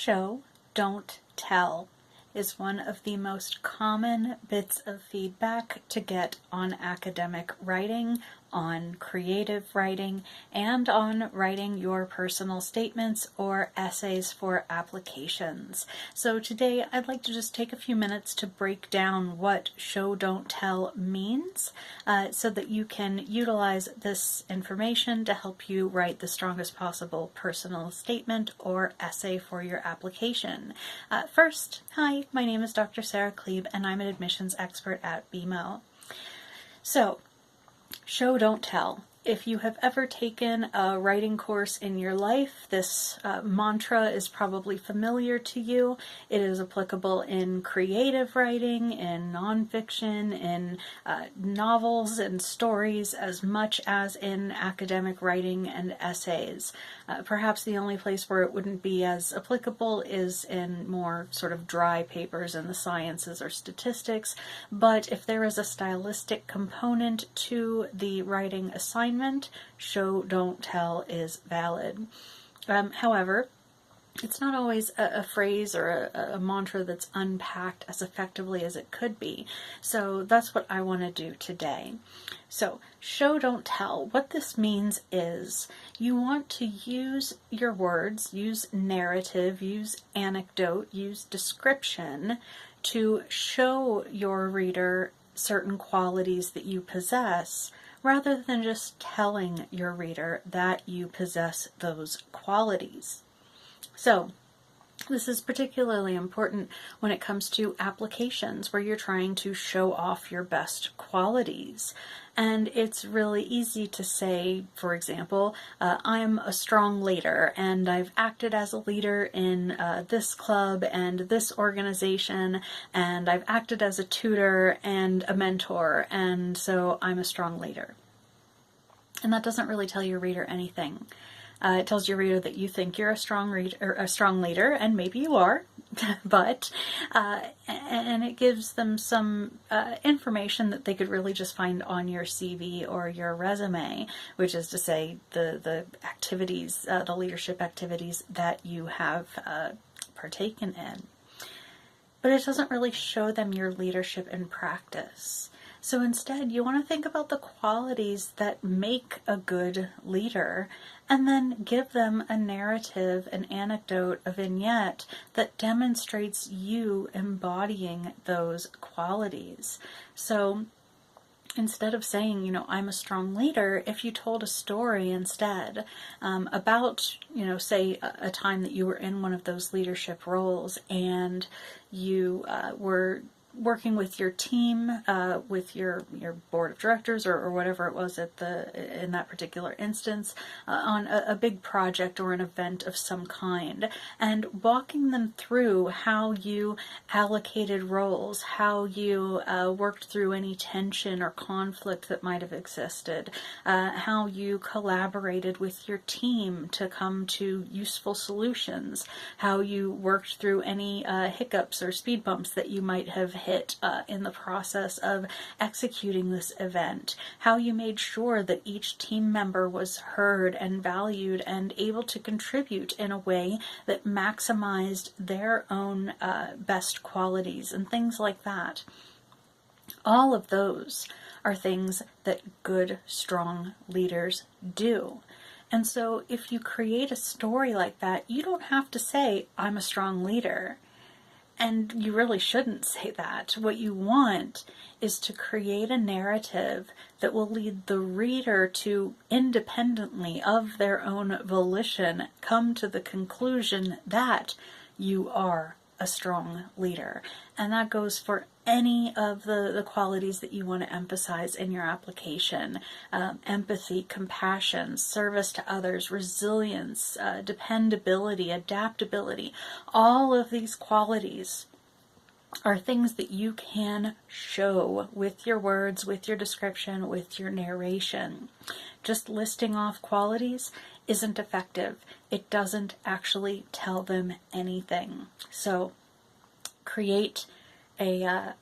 Show, don't tell is one of the most common bits of feedback to get on academic writing, on creative writing, and on writing your personal statements or essays for applications. So today I'd like to just take a few minutes to break down what show, don't tell means so that you can utilize this information to help you write the strongest possible personal statement or essay for your application. First, hi, my name is Dr. Sarah Klebe and I'm an admissions expert at BeMo. So, show, don't tell. If you have ever taken a writing course in your life, this mantra is probably familiar to you. It is applicable in creative writing, in nonfiction, in novels and stories, as much as in academic writing and essays. Perhaps the only place where it wouldn't be as applicable is in more sort of dry papers in the sciences or statistics, but if there is a stylistic component to the writing assignment, show, don't tell is valid. However, it's not always a phrase or a mantra that's unpacked as effectively as it could be. So that's what I want to do today. So, show, don't tell. What this means is you want to use your words, use narrative, use anecdote, use description to show your reader certain qualities that you possess, rather than just telling your reader that you possess those qualities. So, this is particularly important when it comes to applications where you're trying to show off your best qualities. And it's really easy to say, for example, I'm a strong leader and I've acted as a leader in this club and this organization, and I've acted as a tutor and a mentor, and so I'm a strong leader. And that doesn't really tell your reader anything. It tells your reader that you think you're a strong leader, and maybe you are, but and it gives them some information that they could really just find on your CV or your resume, which is to say the activities, the leadership activities that you have partaken in. But it doesn't really show them your leadership in practice. So instead, you want to think about the qualities that make a good leader, and then give them a narrative, an anecdote, a vignette that demonstrates you embodying those qualities. So instead of saying, I'm a strong leader, if you told a story instead about, say a time that you were in one of those leadership roles and you were working with your team, with your board of directors or whatever it was in that particular instance, on a big project or an event of some kind, and walking them through how you allocated roles, how you worked through any tension or conflict that might have existed, how you collaborated with your team to come to useful solutions, how you worked through any hiccups or speed bumps that you might have hit in the process of executing this event, how you made sure that each team member was heard and valued and able to contribute in a way that maximized their own best qualities and things like that. All of those are things that good, strong leaders do. And so if you create a story like that, you don't have to say, I'm a strong leader. And you really shouldn't say that. What you want is to create a narrative that will lead the reader to, independently of their own volition, come to the conclusion that you are a strong leader. And that goes for any of the qualities that you want to emphasize in your application. Empathy, compassion, service to others, resilience, dependability, adaptability. All of these qualities are things that you can show with your words, with your description, with your narration. Just listing off qualities isn't effective. It doesn't actually tell them anything. So create a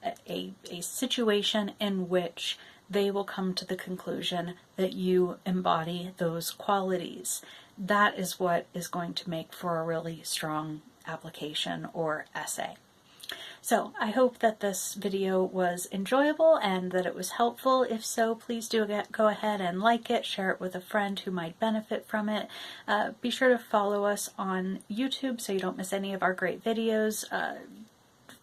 situation in which they will come to the conclusion that you embody those qualities. That is what is going to make for a really strong application or essay. So I hope that this video was enjoyable and that it was helpful. If so, please do go ahead and like it, share it with a friend who might benefit from it. Be sure to follow us on YouTube so you don't miss any of our great videos.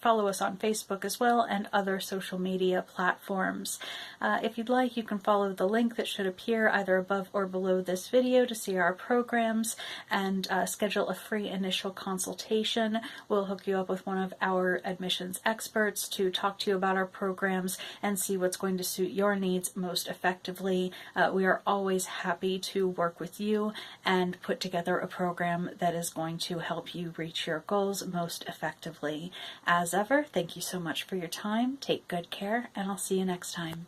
Follow us on Facebook as well and other social media platforms. If you'd like, you can follow the link that should appear either above or below this video to see our programs and schedule a free initial consultation. We'll hook you up with one of our admissions experts to talk to you about our programs and see what's going to suit your needs most effectively. We are always happy to work with you and put together a program that is going to help you reach your goals most effectively. As ever, thank you so much for your time. Take good care, and I'll see you next time.